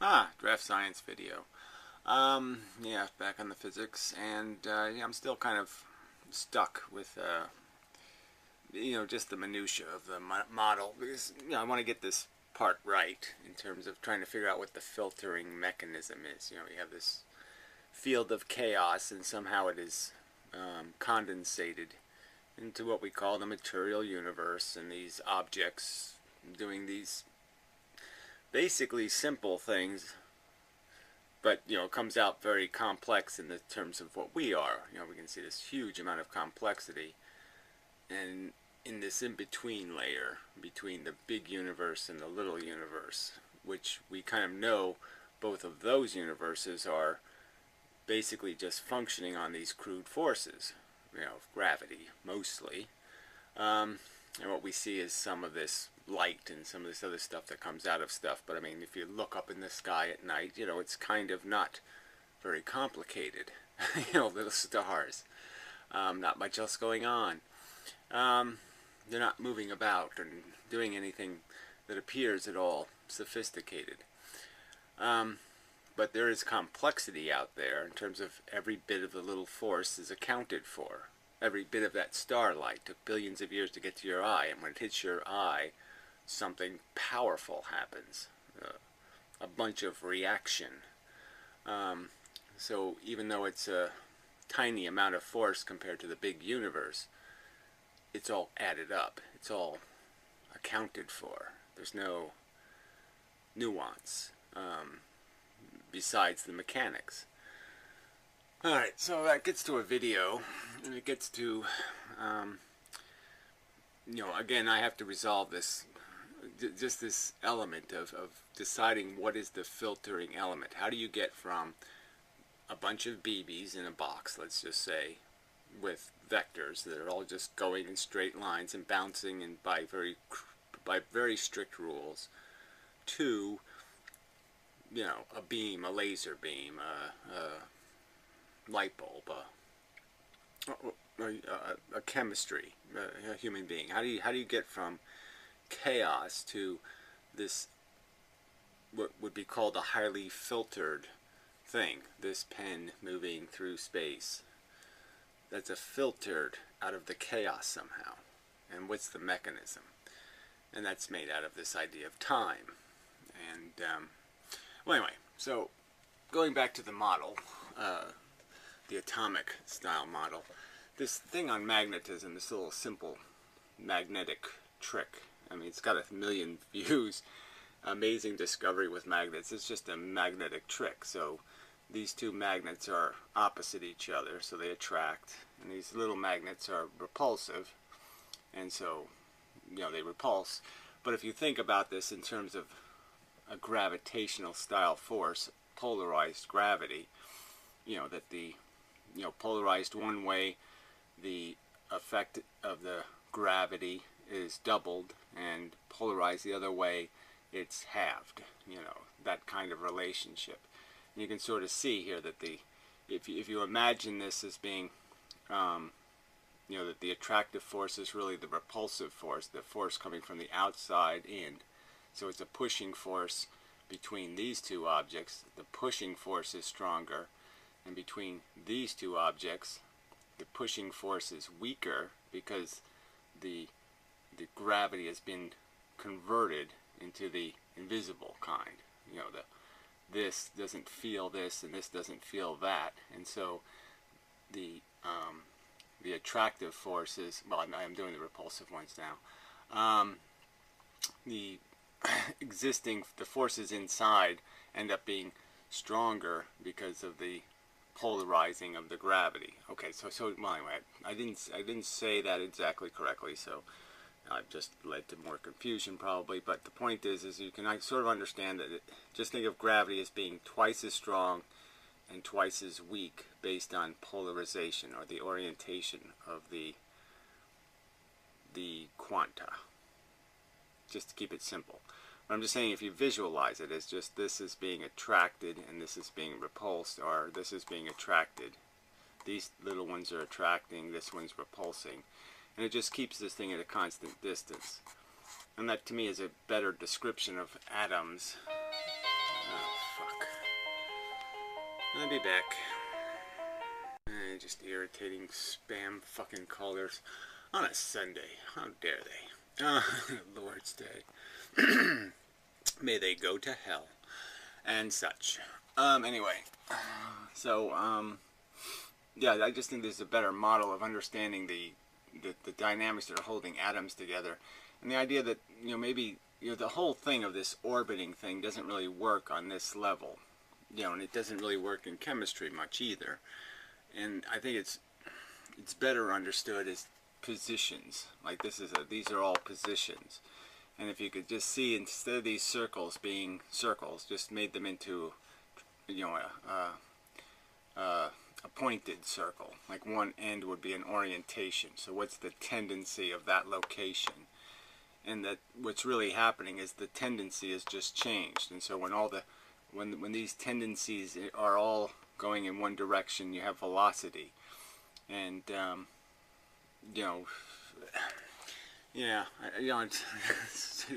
DraftScience video. Yeah, back on the physics, and yeah, I'm still kind of stuck with, just the minutia of the model, because, I want to get this part right in terms of trying to figure out what the filtering mechanism is. You have this field of chaos, and somehow it is condensated into what we call the material universe, and these objects doing these basically simple things, but it comes out very complex in the terms of what we are. We can see this huge amount of complexity, and in this in-between layer between the big universe and the little universe, which we kind of know both of those universes are basically just functioning on these crude forces, gravity mostly. And what we see is some of this light and some of this other stuff that comes out of stuff. But I mean, if you look up in the sky at night, it's kind of not very complicated. Little stars. Not much else going on. They're not moving about and doing anything that appears at all sophisticated. But there is complexity out there in terms of every bit of the little force is accounted for. Every bit of that starlight took billions of years to get to your eye, and when it hits your eye, something powerful happens. A bunch of reaction. So even though it's a tiny amount of force compared to the big universe, it's all added up. It's all accounted for. There's no nuance besides the mechanics. Alright, so that gets to a video, and it gets to, again, I have to resolve this, just this element of deciding what is the filtering element. How do you get from a bunch of BBs in a box, let's just say, with vectors that are all just going in straight lines and bouncing and by very strict rules, to a beam, a laser beam, a light bulb, a chemistry, a human being. How do you get from chaos to this, what would be called a highly filtered thing? This pen moving through space, that's a filtered out of the chaos somehow. And what's the mechanism? And that's made out of this idea of time. And well, anyway, so going back to the model, the atomic style model, this thing on magnetism, this little simple magnetic trick, I mean, it's got 1 million views. Amazing discovery with magnets. It's just a magnetic trick. So these two magnets are opposite each other, so they attract, and these little magnets are repulsive, and so they repulse. But if you think about this in terms of a gravitational style force, polarized gravity, that the polarized one way, the effect of the gravity is doubled, and polarized the other way, it's halved. That kind of relationship. And you can sort of see here that if you imagine this as being that the attractive force is really the repulsive force, the force coming from the outside in. So it's a pushing force between these two objects. The pushing force is stronger, and between these two objects, the pushing force is weaker because the gravity has been converted into the invisible kind. This doesn't feel this, and this doesn't feel that, and so the attractive forces, well, I'm doing the repulsive ones now. The forces inside end up being stronger because of the polarizing of the gravity. Okay, so well, anyway, I didn't say that exactly correctly, so I've just led to more confusion probably. But the point is you can sort of understand that just think of gravity as being twice as strong and twice as weak based on polarization, or the orientation of the quanta. Just to keep it simple. But I'm just saying, if you visualize it as just this is being attracted and this is being repulsed, or this is being attracted, these little ones are attracting, this one's repulsing, and it just keeps this thing at a constant distance. And that to me is a better description of atoms. Oh, I'll be back. Just irritating spam fucking callers on a Sunday. How dare they? Lord's Day. May they go to hell and such. Anyway, so yeah, I just think there's a better model of understanding the dynamics that are holding atoms together, and the idea that maybe the whole thing of this orbiting thing doesn't really work on this level, and it doesn't really work in chemistry much either. And I think it's better understood as positions. Like these are all positions. And if you could just see, instead of these circles being circles, just made them into a pointed circle. Like one end would be an orientation. So what's the tendency of that location? And that what's really happening is the tendency is just changed. And so when these tendencies are all going in one direction, you have velocity. And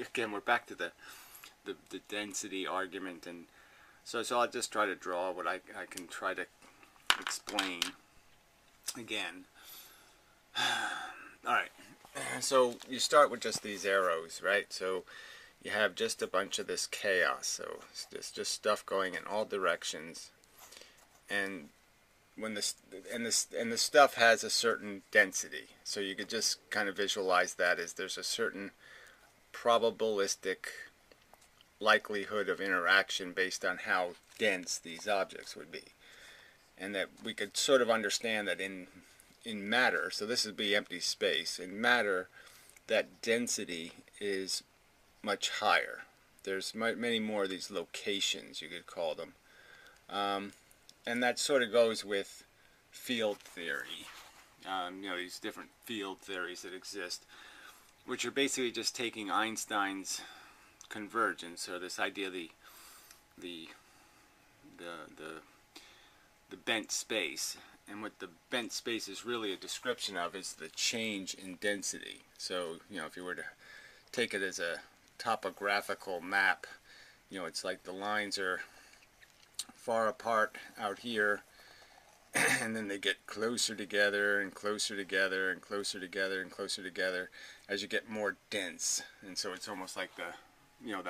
again, we're back to the density argument, and so I'll just try to draw what I can try to explain again. All right, so you start with just these arrows, right? So you have just a bunch of this chaos, so it's just stuff going in all directions, and when the stuff has a certain density, so you could just kind of visualize that as there's a certain probabilistic likelihood of interaction based on how dense these objects would be, and that we could sort of understand that in matter, so this would be empty space, in matter that density is much higher. There's many more of these locations, you could call them. And that sort of goes with field theory. These different field theories that exist, which are basically just taking Einstein's convergence, or this idea of the bent space. And what the bent space is really a description of is the change in density. So, if you were to take it as a topographical map, it's like the lines are far apart out here, and then they get closer together and closer together and closer together and closer together as you get more dense. And so it's almost like that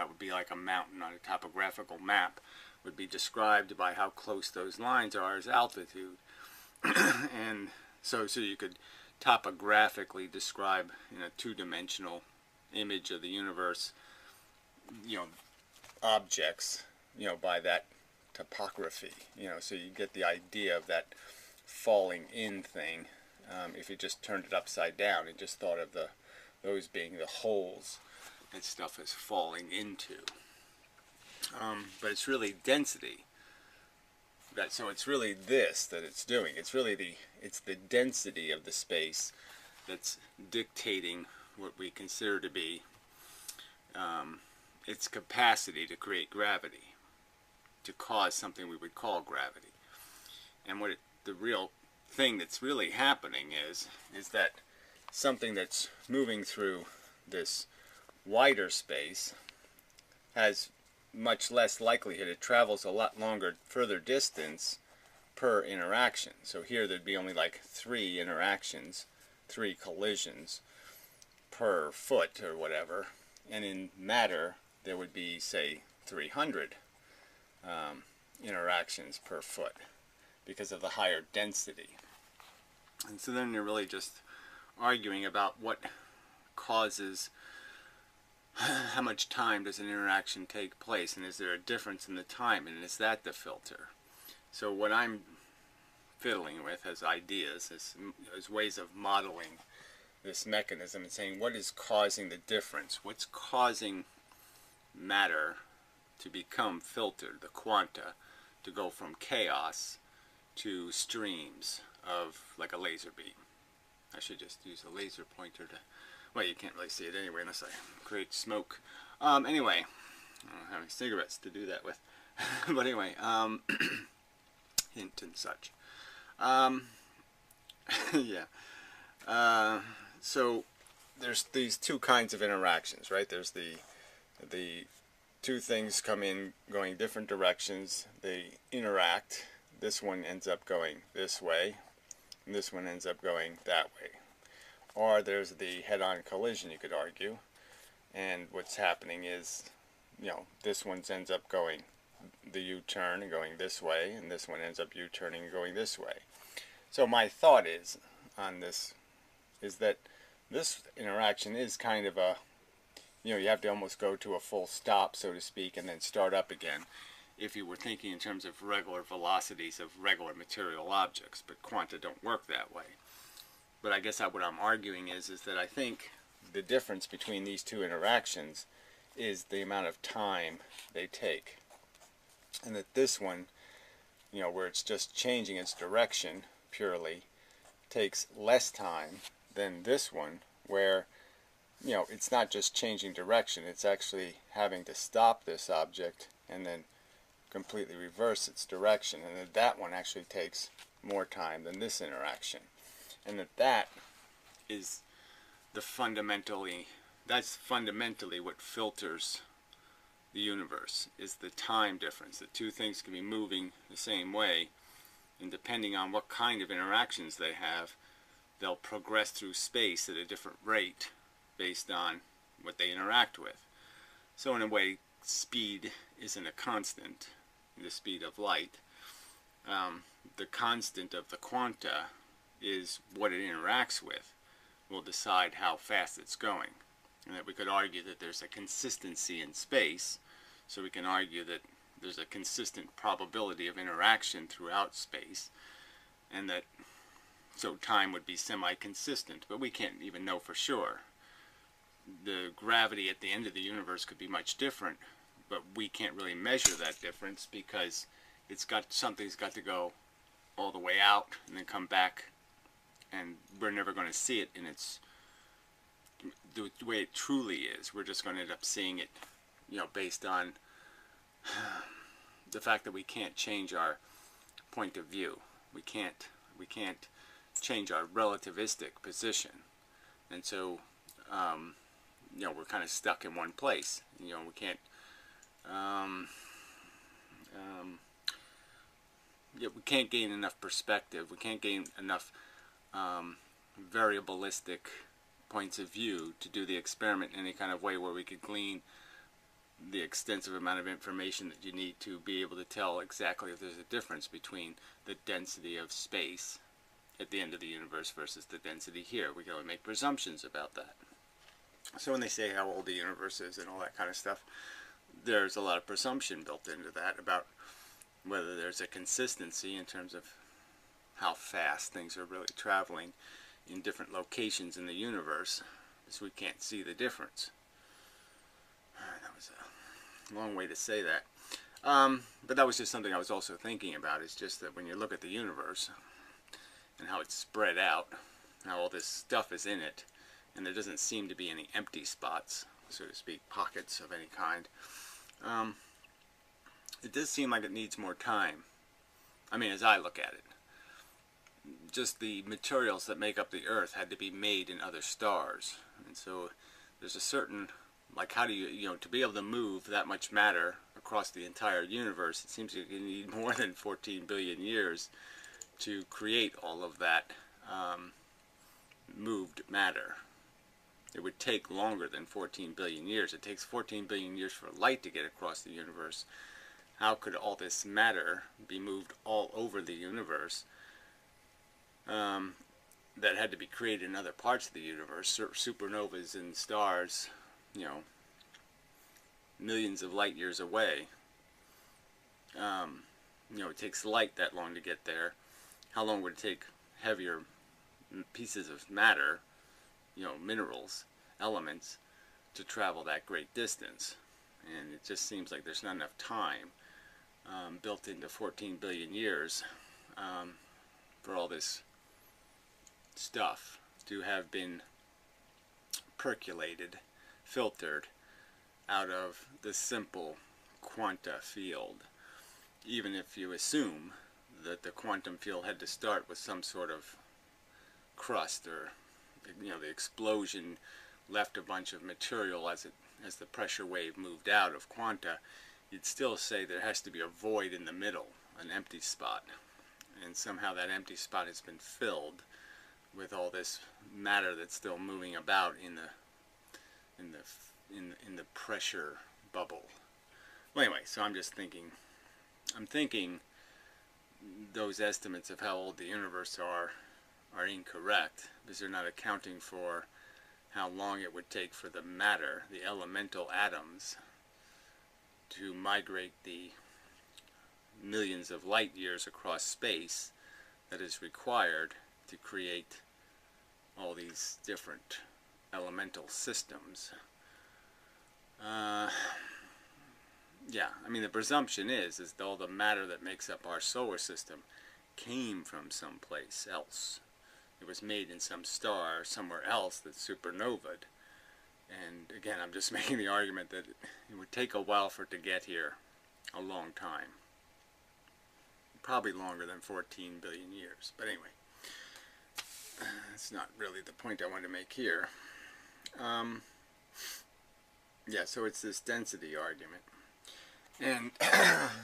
would be like a mountain on a topographical map would be described by how close those lines are as altitude. And so you could topographically describe in a two-dimensional image of the universe, objects, by that topography, so you get the idea of that falling in thing. If you just turned it upside down and just thought of those being the holes that stuff is falling into. But it's really density. So it's really this that it's doing. It's really the density of the space that's dictating what we consider to be its capacity to create gravity, to cause something we would call gravity. And the real thing that's really happening is that something that's moving through this wider space has much less likelihood. It travels a lot longer, further distance per interaction. So here there'd be only like 3 interactions, 3 collisions per foot or whatever. And in matter there would be, say, 300 interactions per foot because of the higher density. And so then you're really just arguing about what causes, how much time does an interaction take place, and is there a difference in the time, and is that the filter? So what I'm fiddling with as ideas, as ways of modeling this mechanism and saying what is causing the difference, what's causing matter to become filtered, the quanta, to go from chaos to streams of, like a laser beam. I should just use a laser pointer to, well, you can't really see it anyway unless I create smoke. Anyway, I don't have any cigarettes to do that with. But anyway, hint and such. Yeah. So there's these 2 kinds of interactions, right? There's the 2 things come in going different directions. They interact. this one ends up going this way, and this one ends up going that way. Or there's the head-on collision, you could argue, and what's happening is, this one ends up going the U-turn and going this way, and this one ends up U-turning and going this way. So my thought is on this is that this interaction is kind of a, you have to almost go to a full stop, so to speak, and then start up again if you were thinking in terms of regular velocities of regular material objects, but quanta don't work that way. But I guess what I'm arguing is that I think the difference between these two interactions is the amount of time they take. And that this one, where it's just changing its direction purely, takes less time than this one, where, it's not just changing direction, it's actually having to stop this object and then completely reverse its direction. And that one actually takes more time than this interaction. And that is that's fundamentally what filters the universe, is the time difference. The two things can be moving the same way, and depending on what kind of interactions they have, they'll progress through space at a different rate based on what they interact with. So in a way, speed isn't a constant, the speed of light. The constant of the quanta is what it interacts with will decide how fast it's going. And that we could argue that there's a consistency in space, so we can argue that there's a consistent probability of interaction throughout space, and that so time would be semi-consistent, but we can't even know for sure. The gravity at the end of the universe could be much different, but we can't really measure that difference because something's got to go all the way out and then come back, and we're never going to see it in the way it truly is. We're just going to end up seeing it, based on the fact that we can't change our point of view. We can't change our relativistic position, and so we're kind of stuck in one place. We can't. We can't gain enough perspective. We can't gain enough variabilistic points of view to do the experiment in any kind of way where we could glean the extensive amount of information that you need to be able to tell exactly if there's a difference between the density of space at the end of the universe versus the density here. We can only make presumptions about that. So when they say how old the universe is and all that kind of stuff, there's a lot of presumption built into that about whether there's a consistency in terms of how fast things are really traveling in different locations in the universe, because we can't see the difference. That was a long way to say that. But that was just something I was also thinking about. It's just that when you look at the universe and how it's spread out, how all this stuff is in it, and there doesn't seem to be any empty spots, so to speak, pockets of any kind, it does seem like it needs more time. I mean, as I look at it, just the materials that make up the Earth had to be made in other stars, and so there's a certain, like, how do you, to be able to move that much matter across the entire universe, it seems like you need more than 14 billion years to create all of that moved matter. It would take longer than 14 billion years. It takes 14 billion years for light to get across the universe. How could all this matter be moved all over the universe that had to be created in other parts of the universe? Supernovas and stars, millions of light years away. It takes light that long to get there. How long would it take heavier pieces of matter, minerals, elements, to travel that great distance? And it just seems like there's not enough time built into 14 billion years for all this stuff to have been percolated, filtered out of the simple quanta field. Even if you assume that the quantum field had to start with some sort of crust, or the explosion left a bunch of material as the pressure wave moved out of quanta, you'd still say there has to be a void in the middle, an empty spot. and somehow that empty spot has been filled with all this matter that's still moving about in the pressure bubble. Well, anyway, so I'm thinking those estimates of how old the universe are incorrect, because they're not accounting for how long it would take for the matter, the elemental atoms, to migrate the millions of light years across space that is required to create all these different elemental systems. Yeah, I mean, the presumption is that all the matter that makes up our solar system came from someplace else. It was made in some star somewhere else that's supernovaed. And again, I'm just making the argument that it would take a while for it to get here, a long time. Probably longer than 14 billion years. But anyway, that's not really the point I wanted to make here. Yeah, so it's this density argument. And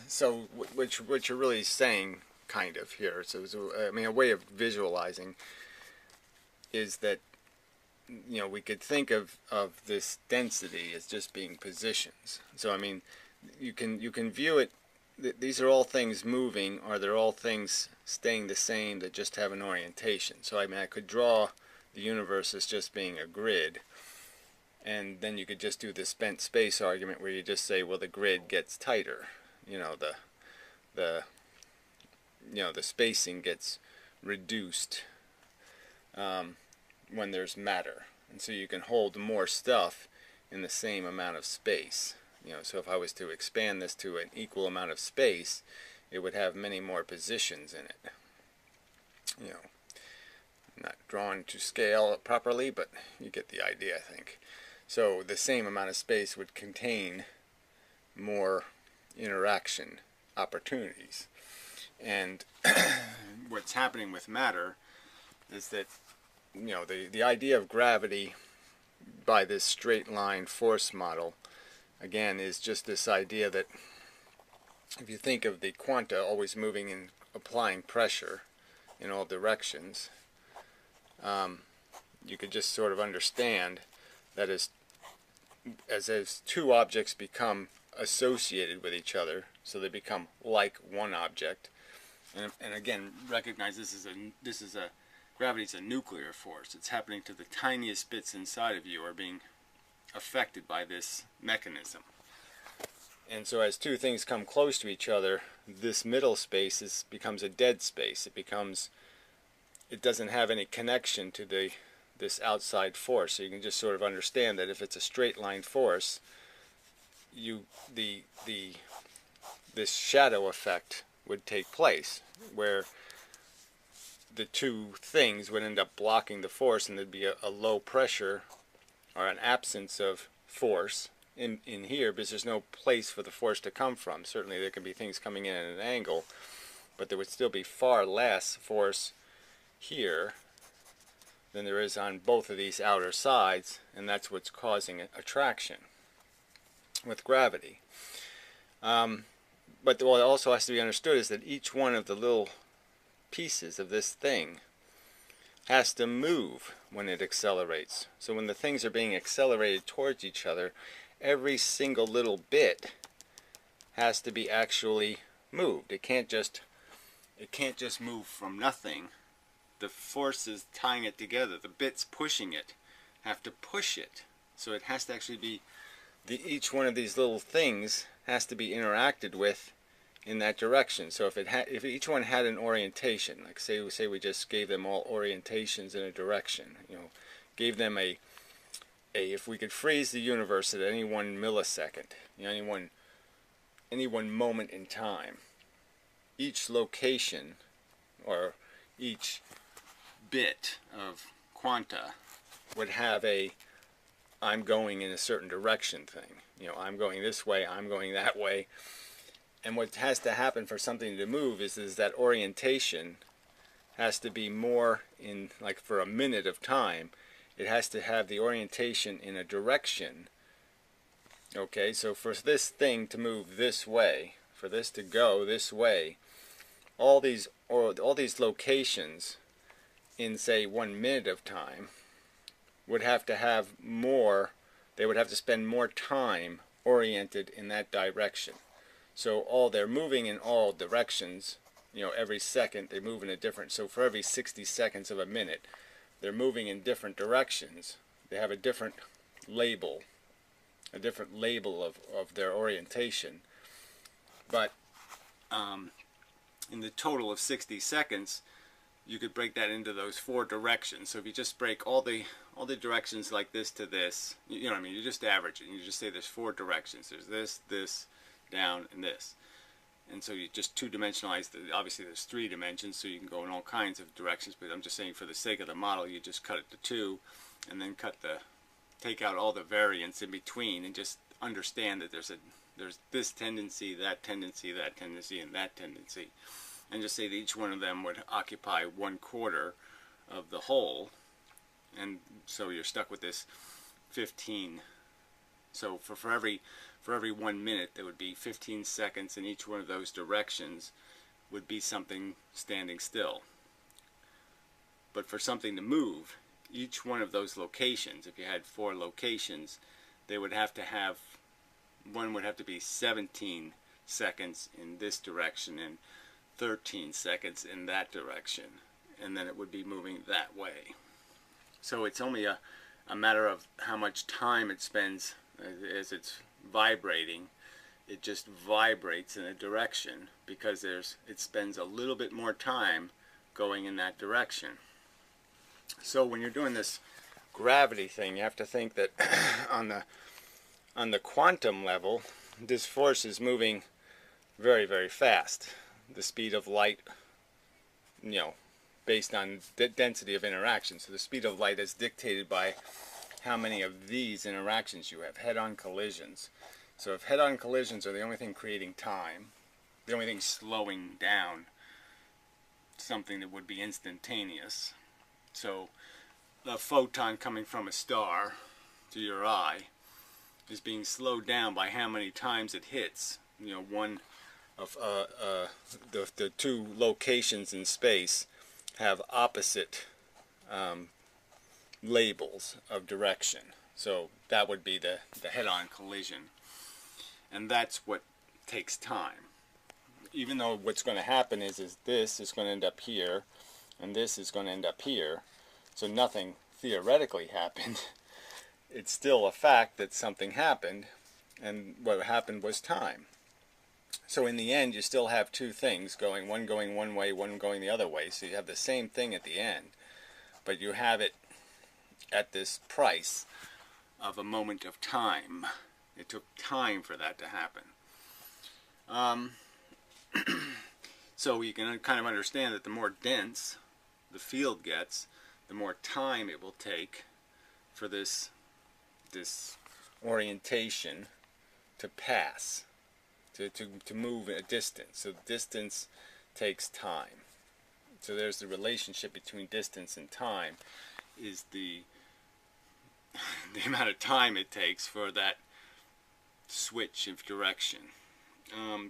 so what you're really saying, kind of, here, so I mean, a way of visualizing is that, you know, we could think of this density as just being positions. So I mean, you can view it, these are all things moving, or they're all things staying the same that just have an orientation. So I mean, I could draw the universe as just being a grid, and then you could just do the spent space argument where you just say, well, the grid gets tighter, you know, the spacing gets reduced when there's matter, and so you can hold more stuff in the same amount of space. You know, so if I was to expand this to an equal amount of space, it would have many more positions in it. You know, not drawn to scale properly, but you get the idea, I think. So the same amount of space would contain more interaction opportunities. And what's happening with matter is that, you know, the idea of gravity by this straight line force model, again, is just this idea that if you think of the quanta always moving and applying pressure in all directions, you could just sort of understand that as two objects become associated with each other, so they become like one object, and again, recognize gravity's a nuclear force. It's happening to the tiniest bits inside of you are being affected by this mechanism. And so as two things come close to each other, this middle space becomes a dead space. It doesn't have any connection to this outside force. So you can just sort of understand that if it's a straight line force, this shadow effect would take place, where the two things would end up blocking the force, and there'd be a low pressure or an absence of force in here, because there's no place for the force to come from. Certainly there can be things coming in at an angle, but there would still be far less force here than there is on both of these outer sides, and that's what's causing attraction with gravity. But what also has to be understood is that each one of the little pieces of this thing has to move when it accelerates. So when the things are being accelerated towards each other, every single little bit has to be actually moved. It can't just move from nothing. The forces tying it together, the bits pushing it, have to push it. So it has to actually be, each one of these little things has to be interacted with in that direction. So if each one had an orientation, like say we just gave them all orientations in a direction, you know, gave them if we could freeze the universe at any 1 millisecond, you know, any one moment in time, each location or each bit of quanta would have I'm going in a certain direction thing. You know, I'm going this way, I'm going that way. And what has to happen for something to move is that orientation has to be more in, like for a minute of time, it has to have the orientation in a direction. Okay, so for this thing to move this way, for this to go this way, all these locations in, say, 1 minute of time would have to have more, they would have to spend more time oriented in that direction. So they're moving in all directions, every second they move in a different, so for every 60 seconds of a minute, they're moving in different directions. They have a different label of their orientation. But in the total of 60 seconds, you could break that into those 4 directions. So if you just break all the directions like this to this, you know what I mean, you just average it, and you just say there's 4 directions. There's this, this, down, and this. And so you just two-dimensionalize, obviously there's 3 dimensions, so you can go in all kinds of directions, but I'm just saying for the sake of the model, you just cut it to 2, and then take out all the variance in between, and just understand that there's this tendency, that tendency, that tendency, and that tendency. And just say that each one of them would occupy 1/4 of the whole, and so you're stuck with this 15. So for every 1 minute, there would be 15 seconds in each one of those directions would be something standing still. But for something to move, each one of those locations, if you had 4 locations, they would have to have, one would have to be 17 seconds in this direction and 13 seconds in that direction, and then it would be moving that way. So it's only a matter of how much time it spends as it's vibrating. It just vibrates in a direction because it spends a little bit more time going in that direction. So when you're doing this gravity thing, you have to think that on the quantum level, this force is moving very, very fast. The speed of light, based on the density of interaction. So the speed of light is dictated by how many of these interactions you have, head-on collisions. So if head-on collisions are the only thing creating time, the only thing slowing down something that would be instantaneous. So a photon coming from a star to your eye is being slowed down by how many times it hits. One of the 2 locations in space have opposite labels of direction. So that would be the head-on collision. And that's what takes time. Even though what's going to happen is this is going to end up here, and this is going to end up here, so nothing theoretically happened. It's still a fact that something happened, and what happened was time. So in the end, you still have 2 things going, one going one way, one going the other way. So you have the same thing at the end, but you have it at this price of a moment of time. It took time for that to happen. So you can kind of understand that the more dense the field gets, the more time it will take for this orientation to pass, to move a distance. So distance takes time. So there's the relationship between distance and time, is the amount of time it takes for that switch of direction.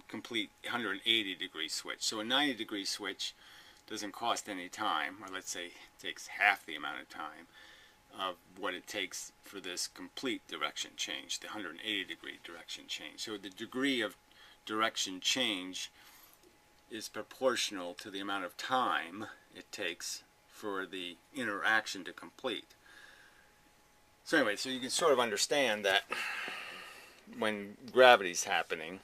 Complete 180-degree switch. So a 90-degree switch doesn't cost any time, or let's say it takes half the amount of time of what it takes for this complete direction change, the 180-degree direction change. So the degree of direction change is proportional to the amount of time it takes for the interaction to complete. So anyway, so you can sort of understand that when gravity's happening,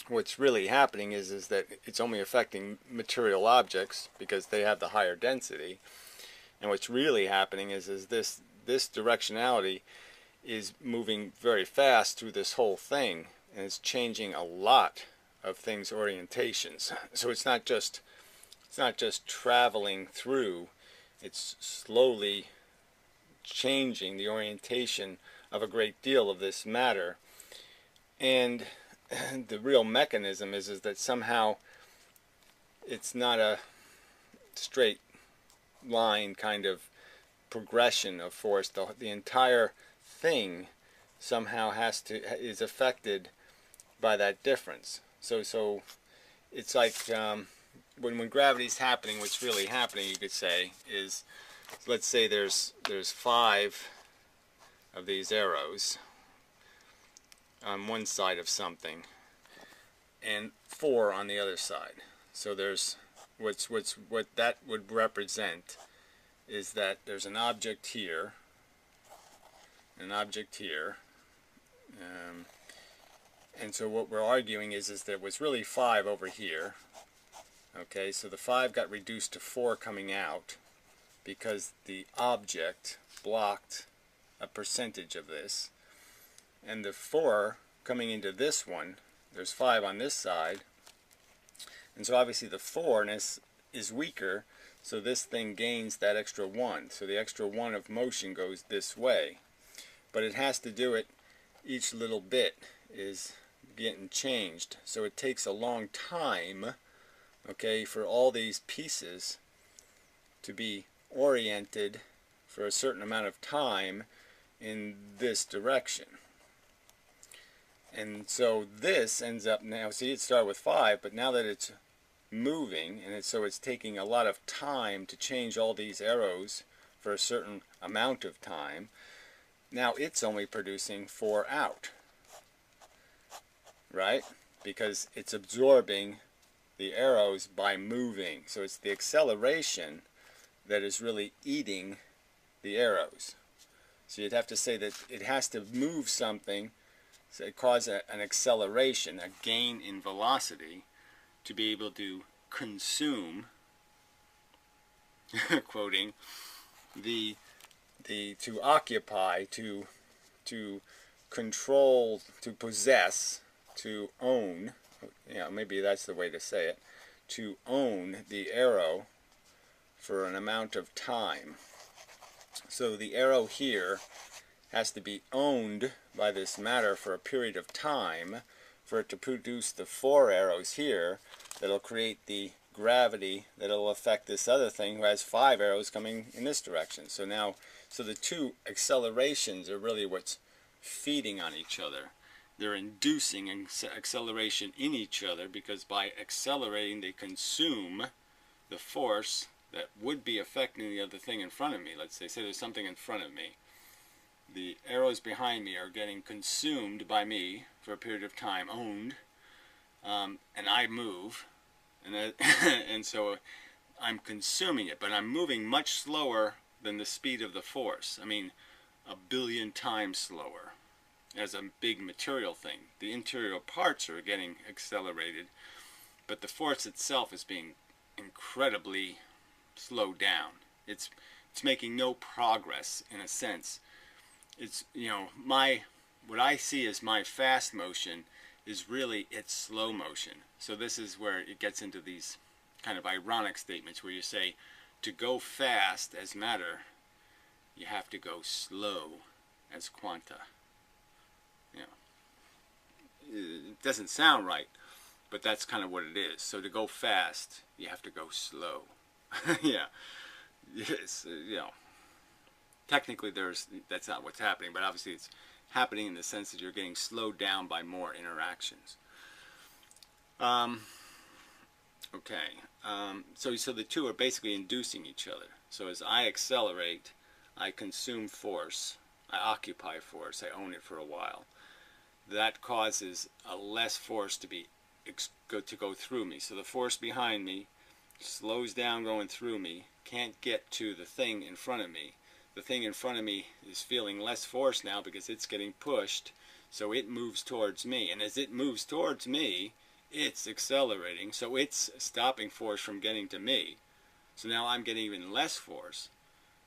what's really happening is that it's only affecting material objects because they have the higher density. And what's really happening is this directionality is moving very fast through this whole thing, and it's changing a lot of things' orientations. So it's not just traveling through, it's slowly changing the orientation of a great deal of this matter. And the real mechanism is that somehow it's not a straight line kind of progression of force. The entire thing somehow is affected by that difference. So it's like when gravity's happening, what's really happening, you could say, is, let's say there's 5 of these arrows on one side of something and 4 on the other side. So there's what that would represent is that there's an object here, an object here, and so what we're arguing is there was really 5 over here. Okay, so the 5 got reduced to 4 coming out because the object blocked a percentage of this, and the 4 coming into this one, there's 5 on this side, and so obviously the 4-ness is weaker, so this thing gains that extra 1. So the extra 1 of motion goes this way, but it has to do it, each little bit is getting changed, so it takes a long time, okay, for all these pieces to be oriented for a certain amount of time in this direction. And so this ends up now, see, it started with 5, but now that it's moving, and so it's taking a lot of time to change all these arrows for a certain amount of time, now it's only producing 4 out, right? Because it's absorbing the arrows by moving. So it's the acceleration that is really eating the arrows. So you'd have to say that it has to move something, so it causes an acceleration, a gain in velocity, to be able to consume, quoting, to occupy, to control, to possess, to own, maybe that's the way to say it, to own the arrow for an amount of time. So the arrow here has to be owned by this matter for a period of time for it to produce the 4 arrows here that'll create the gravity that'll affect this other thing who has 5 arrows coming in this direction. So now, so the 2 accelerations are really what's feeding on each other. They're inducing acceleration in each other, because by accelerating they consume the force that would be affecting the other thing in front of me. Let's say there's something in front of me. The arrows behind me are getting consumed by me for a period of time, owned, and I move, and so I'm consuming it, but I'm moving much slower than the speed of the force. I mean, 1 billion times slower. As a big material thing. The interior parts are getting accelerated, but the force itself is being incredibly slowed down. It's making no progress in a sense. It's, what I see as my fast motion is really its slow motion. So this is where it gets into these kind of ironic statements where you say, to go fast as matter, you have to go slow as quanta. It doesn't sound right, but that's kind of what it is. So to go fast, you have to go slow. Yeah. Yes, technically that's not what's happening, but obviously it's happening in the sense that you're getting slowed down by more interactions. Okay. So the 2 are basically inducing each other. So as I accelerate, I consume force, I occupy force, I own it for a while. That causes a less force to go through me. So the force behind me slows down going through me, can't get to the thing in front of me. The thing in front of me is feeling less force now because it's getting pushed, so it moves towards me. And as it moves towards me, it's accelerating, so it's stopping force from getting to me. So now I'm getting even less force.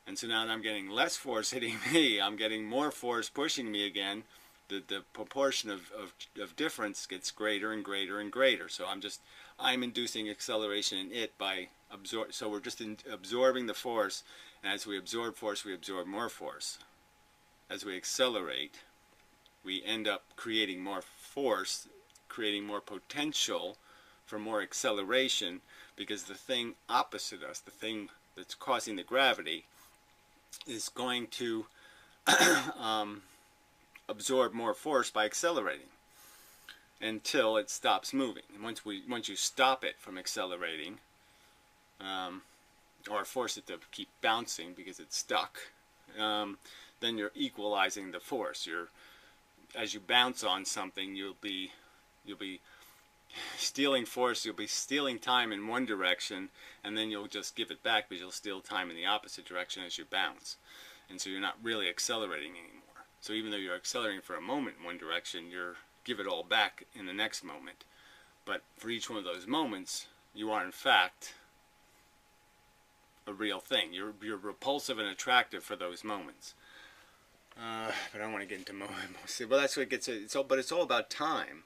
And so now that I'm getting less force hitting me, I'm getting more force pushing me again. The proportion of difference gets greater and greater and greater. So I'm inducing acceleration in it by so we're just absorbing the force, and as we absorb force, we absorb more force. As we accelerate, we end up creating more force, creating more potential for more acceleration, because the thing opposite us, the thing that's causing the gravity, is going to absorb more force by accelerating until it stops moving. And once you stop it from accelerating, or force it to keep bouncing because it's stuck, then you're equalizing the force. As you bounce on something, you'll be stealing force, you'll be stealing time in one direction, and then you'll just give it back because you'll steal time in the opposite direction as you bounce. And so you're not really accelerating anymore. So even though you're accelerating for a moment in one direction, you're give it all back in the next moment. But for each one of those moments, you are in fact a real thing. You're repulsive and attractive for those moments. But I don't want to get into moments. Well, that's what it gets. But it's all about time.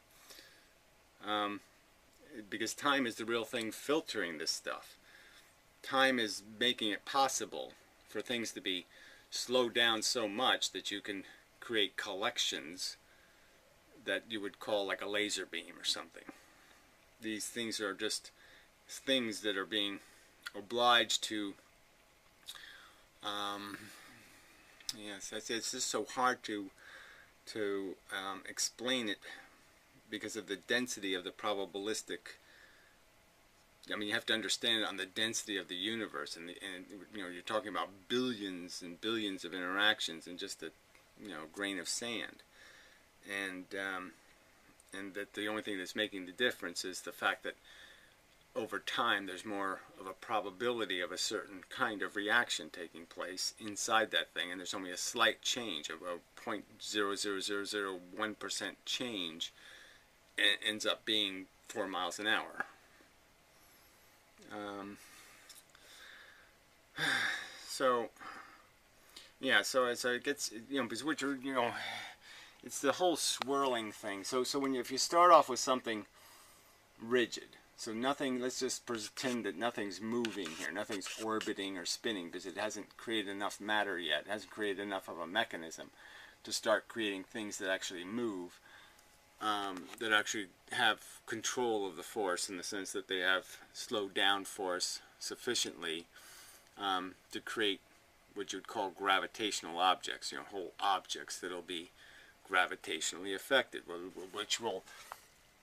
Because time is the real thing filtering this stuff. Time is making it possible for things to be slowed down so much that you can create collections that you would call like a laser beam or something. These things are just things that are being obliged to yes, it's just so hard to explain it because of the density of the probabilistic. I mean, you have to understand it on the density of the universe, and you know, you're talking about billions and billions of interactions in just a grain of sand, and that the only thing that's making the difference is the fact that over time there's more of a probability of a certain kind of reaction taking place inside that thing, and there's only a slight change of a 0.00001% change, and it ends up being 4 miles an hour. So yeah, so it gets, because what you're, it's the whole swirling thing. So if you start off with something rigid, so nothing, let's just pretend that nothing's moving here, nothing's orbiting or spinning because it hasn't created enough matter yet, it hasn't created enough of a mechanism to start creating things that actually move, that actually have control of the force in the sense that they have slowed down force sufficiently to create what you would call gravitational objects, whole objects that'll be gravitationally affected, which will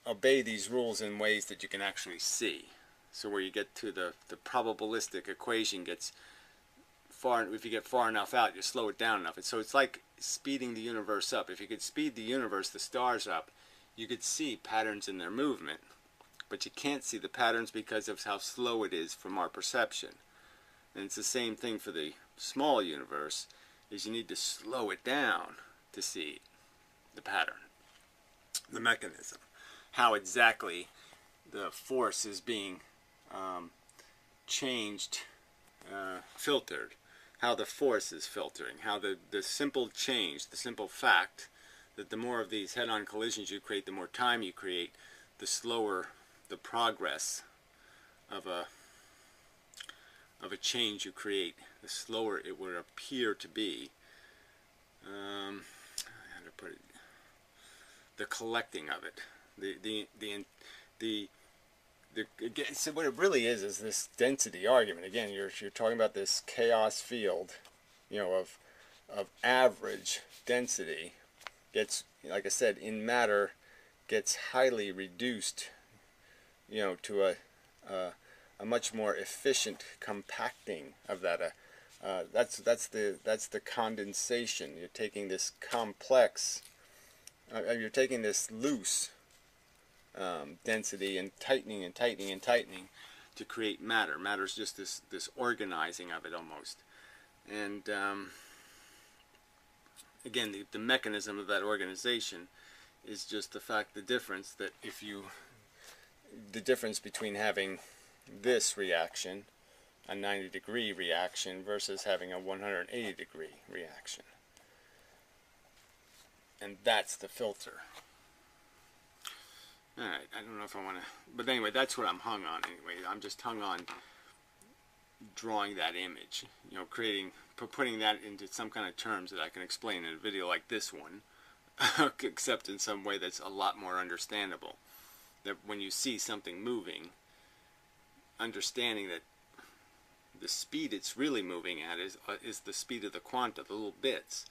obey these rules in ways that you can actually see. So where you get to the probabilistic equation gets far, if you get far enough out, you slow it down enough. And so it's like speeding the universe up. If you could speed the universe, the stars up, you could see patterns in their movement, but you can't see the patterns because of how slow it is from our perception. And it's the same thing for the small universe, is you need to slow it down to see the pattern, the mechanism, how exactly the force is being changed, filtered, how the force is filtering, how the simple change, the simple fact that the more of these head-on collisions you create, the more time you create, the slower the progress of a change you create, the slower it would appear to be. How to put it? The collecting of it, so what it really is this density argument. Again, you're talking about this chaos field, of average density gets, like I said, in matter gets highly reduced, to a much more efficient compacting of that. That's the condensation. You're taking this complex, you're taking this loose density and tightening and tightening and tightening to create matter. Matter's just this organizing of it almost. And again, the mechanism of that organization is just the difference between having this reaction, a 90-degree reaction, versus having a 180-degree reaction. And that's the filter. Alright, I don't know if I want to, but anyway, that's what I'm hung on anyway. I'm just hung on drawing that image, putting that into some kind of terms that I can explain in a video like this one, except in some way that's a lot more understandable. That when you see something moving, understanding that the speed it's really moving at is the speed of the quanta, the little bits,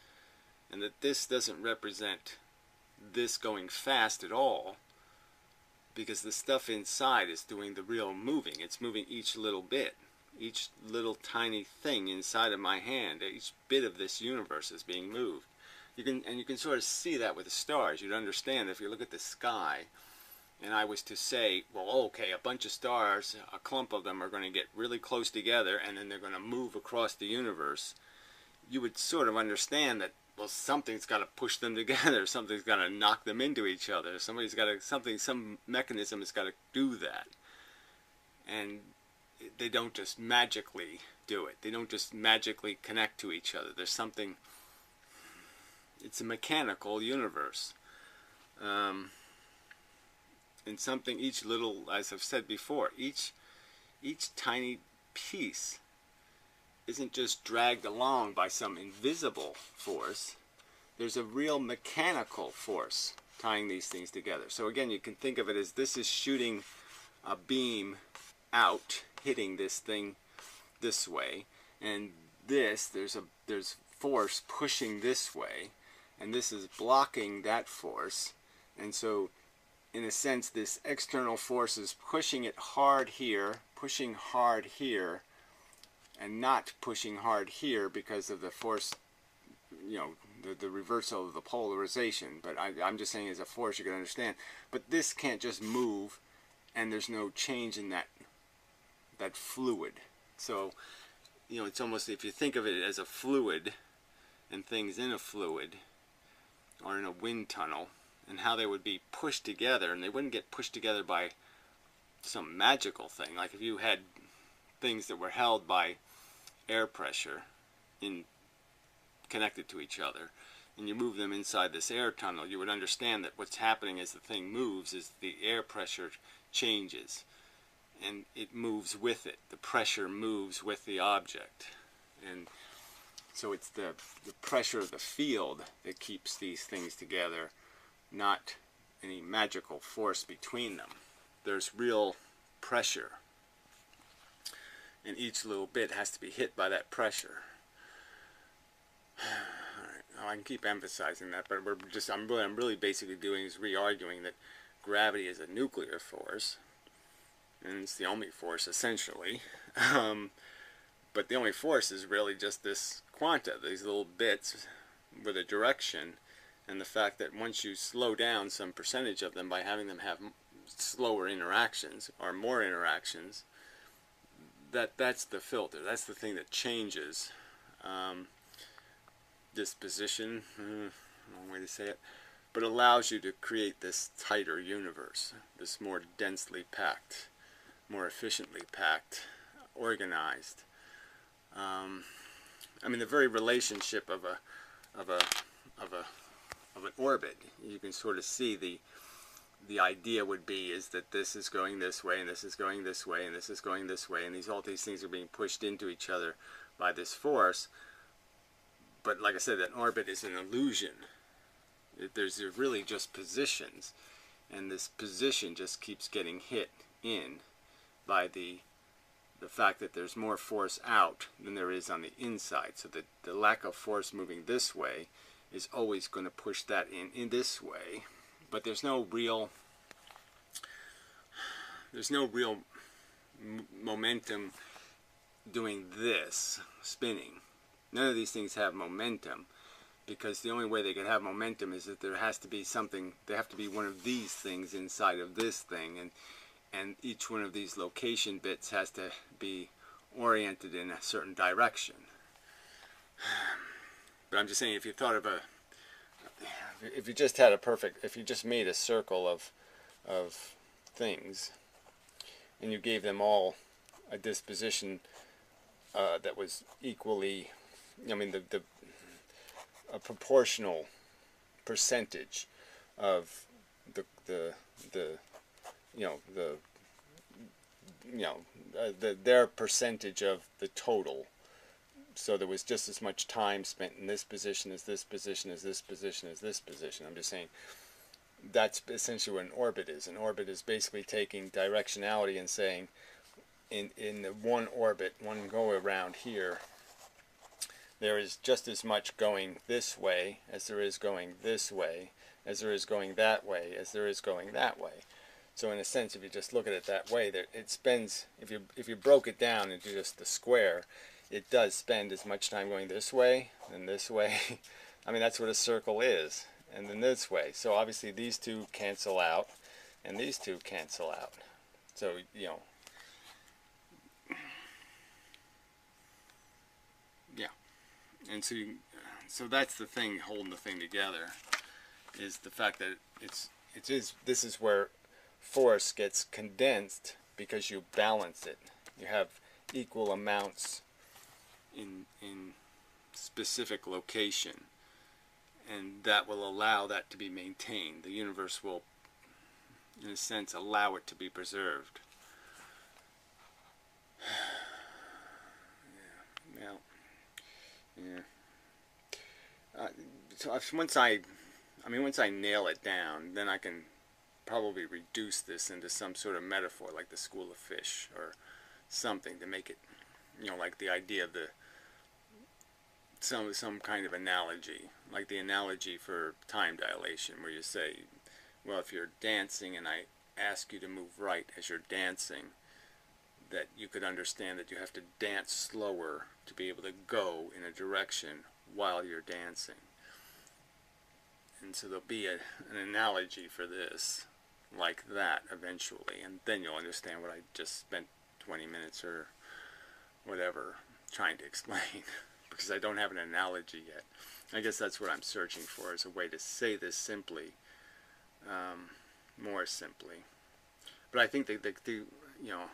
and that this doesn't represent this going fast at all, because the stuff inside is doing the real moving. It's moving each little bit. Each little tiny thing inside of my hand, each bit of this universe is being moved. You can sort of see that with the stars. You'd understand if you look at the sky, and I was to say, well, okay, a bunch of stars, a clump of them are going to get really close together, and then they're going to move across the universe. You would sort of understand that, well, something's got to push them together. Something's got to knock them into each other. Somebody's got to, some mechanism has got to do that. And they don't just magically do it. They don't just magically connect to each other. There's something, it's a mechanical universe. And something, each little, as I've said before, each tiny piece isn't just dragged along by some invisible force. There's a real mechanical force tying these things together. So again, you can think of it as this is shooting a beam out, hitting this thing this way, and there's force pushing this way, and this is blocking that force. And so in a sense, this external force is pushing it hard here, pushing hard here, and not pushing hard here because of the force, you know, the reversal of the polarization. But I'm just saying as a force you can understand. But this can't just move, and there's no change in that fluid. So, you know, it's almost, if you think of it as a fluid, and things in a fluid, or in a wind tunnel, and how they would be pushed together, and they wouldn't get pushed together by some magical thing. Like if you had things that were held by air pressure connected to each other, and you move them inside this air tunnel, you would understand that what's happening as the thing moves is the air pressure changes, and it moves with it. The pressure moves with the object. And so it's the pressure of the field that keeps these things together, not any magical force between them. There's real pressure, and each little bit has to be hit by that pressure. All right, I can keep emphasizing that, but I'm really basically doing is re-arguing that gravity is a nuclear force, and it's the only force essentially. But the only force is really just this quanta, these little bits with a direction, and the fact that once you slow down some percentage of them by having them have slower interactions or more interactions, that's the filter. That's the thing that changes this position, wrong way to say it, but allows you to create this tighter universe, this more densely packed, more efficiently packed, organized. I mean, the very relationship of an orbit, you can sort of see the idea would be is that this is going this way, and this is going this way, and this is going this way, and all these things are being pushed into each other by this force. But like I said, an orbit is an illusion. There's really just positions, and this position just keeps getting hit in by the fact that there's more force out than there is on the inside. So the lack of force moving this way is always going to push that in this way. But there's no real momentum doing this, spinning. None of these things have momentum, because the only way they can have momentum is that there has to be something, there have to be one of these things inside of this thing, and each one of these location bits has to be oriented in a certain direction. But I'm just saying, if you thought of if you just had if you just made a circle of things, and you gave them all a disposition that was equally, I mean, a proportional percentage of their percentage of the total. So there was just as much time spent in this position as this position as this position as this position. I'm just saying that's essentially what an orbit is. An orbit is basically taking directionality and saying in the one orbit, one go around here, there is just as much going this way as there is going this way, as there is going that way, as there is going that way. So in a sense, if you just look at it that way, that it spends, if you broke it down into just the square, it does spend as much time going this way and this way. I mean, that's what a circle is, and then this way. So obviously these two cancel out, and these two cancel out. So, you know, yeah. And so, so that's the thing holding the thing together, is the fact that this is where force gets condensed because you balance it. You have equal amounts in specific location, and that will allow that to be maintained. The universe will, in a sense, allow it to be preserved. Yeah. Well, yeah. So once I nail it down, then I can probably reduce this into some sort of metaphor, like the school of fish or something, to make it, you know, like the idea of some kind of analogy, like the analogy for time dilation, where you say, well, if you're dancing and I ask you to move right as you're dancing, that you could understand that you have to dance slower to be able to go in a direction while you're dancing. And so there'll be an analogy for this like that eventually, and then you'll understand what I just spent 20 minutes or whatever trying to explain, because I don't have an analogy yet. I guess that's what I'm searching for, is a way to say this simply, more simply. But I think that you know,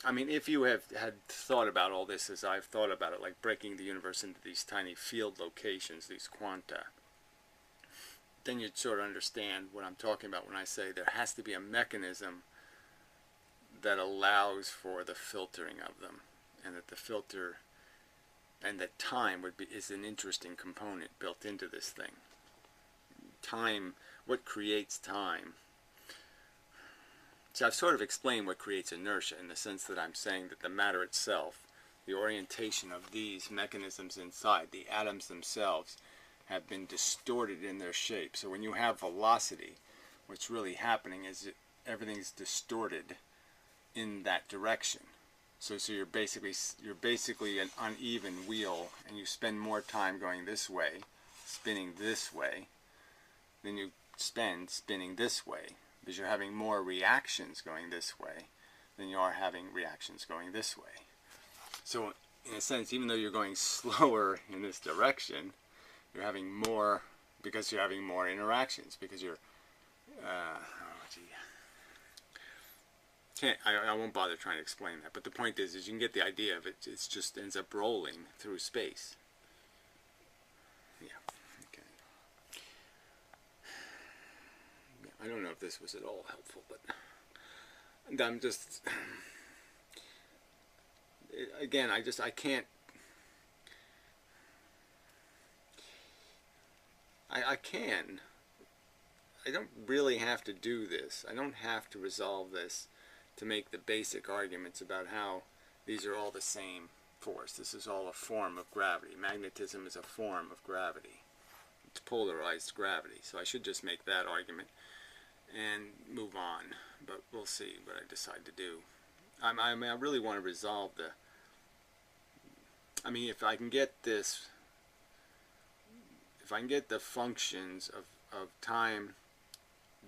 I mean, if you had thought about all this as I've thought about it, like breaking the universe into these tiny field locations, these quanta, then you'd sort of understand what I'm talking about when I say there has to be a mechanism that allows for the filtering of them, and that the filter and that time is an interesting component built into this thing. Time, what creates time? So I've sort of explained what creates inertia, in the sense that I'm saying that the matter itself, the orientation of these mechanisms inside, the atoms themselves, have been distorted in their shape. So when you have velocity, what's really happening is everything's distorted in that direction. So you're basically an uneven wheel, and you spend more time going this way, spinning this way, than you spend spinning this way, because you're having more reactions going this way than you are having reactions going this way. So in a sense, even though you're going slower in this direction, you're having more, because you're having more interactions, because you're, I won't bother trying to explain that, but the point is you can get the idea of it. It just ends up rolling through space. Yeah, okay. Yeah, I don't know if this was at all helpful, but I'm just, again, I can't, I don't really have to do this. I don't have to resolve this to make the basic arguments about how these are all the same force. This is all a form of gravity. Magnetism is a form of gravity. It's polarized gravity. So I should just make that argument and move on. But we'll see what I decide to do. I mean, I really want to resolve the, I mean, if I can get this, if I can get the functions of time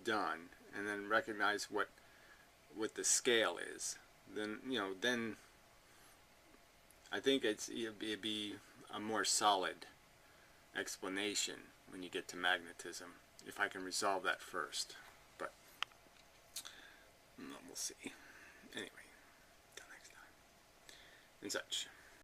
done, and then recognize what the scale is, then, you know, then I think it'd be a more solid explanation when you get to magnetism, if I can resolve that first. But we'll see. Anyway, till next time and such.